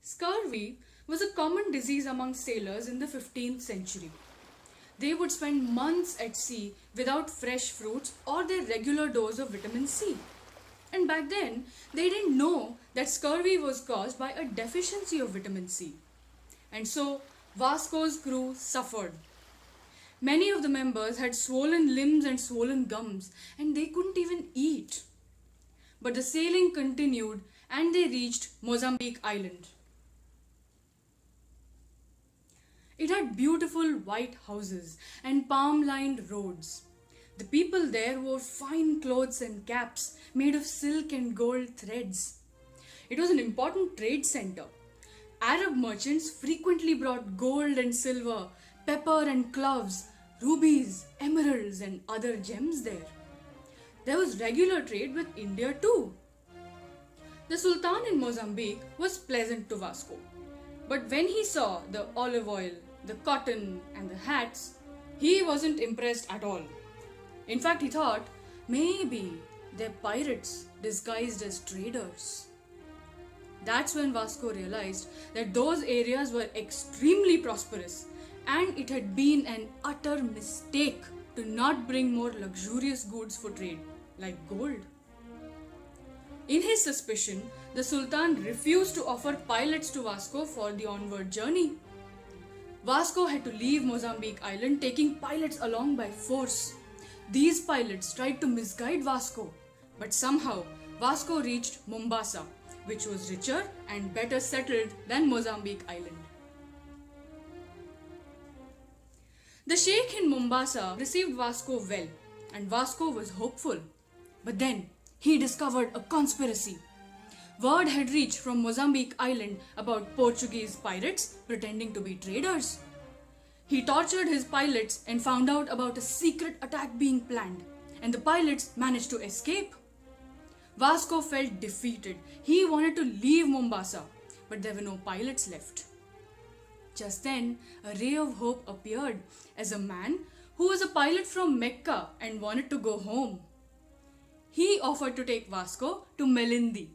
Scurvy was a common disease among sailors in the 15th century. They would spend months at sea without fresh fruits or their regular dose of vitamin C. And back then, they didn't know that scurvy was caused by a deficiency of vitamin C. And so, Vasco's crew suffered. Many of the members had swollen limbs and swollen gums, and they couldn't even eat. But the sailing continued, and they reached Mozambique Island. It had beautiful white houses and palm-lined roads. The people there wore fine clothes and caps made of silk and gold threads. It was an important trade center. Arab merchants frequently brought gold and silver, pepper and cloves, rubies, emeralds and other gems there. There was regular trade with India too. The Sultan in Mozambique was pleasant to Vasco. But when he saw the olive oil, the cotton and the hats, he wasn't impressed at all. In fact, he thought, maybe they're pirates disguised as traders. That's when Vasco realized that those areas were extremely prosperous and it had been an utter mistake to not bring more luxurious goods for trade, like gold. In his suspicion, the Sultan refused to offer pilots to Vasco for the onward journey. Vasco had to leave Mozambique Island taking pilots along by force. These pilots tried to misguide Vasco, but somehow Vasco reached Mombasa, which was richer and better settled than Mozambique Island. The Sheikh in Mombasa received Vasco well, and Vasco was hopeful. But then he discovered a conspiracy. Word had reached from Mozambique Island about Portuguese pirates pretending to be traders. He tortured his pilots and found out about a secret attack being planned, and the pilots managed to escape. Vasco felt defeated. He wanted to leave Mombasa, but there were no pilots left. Just then, a ray of hope appeared as a man who was a pilot from Mecca and wanted to go home. He offered to take Vasco to Melindi.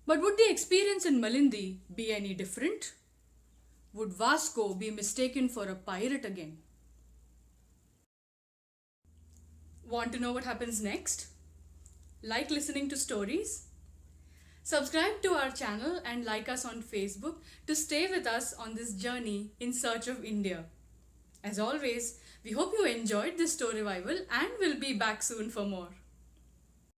But would the experience in Melindi be any different? Would Vasco be mistaken for a pirate again? Want to know what happens next? Like listening to stories? Subscribe to our channel and like us on Facebook to stay with us on this journey in search of India. As always, we hope you enjoyed this StoRyvival and will be back soon for more.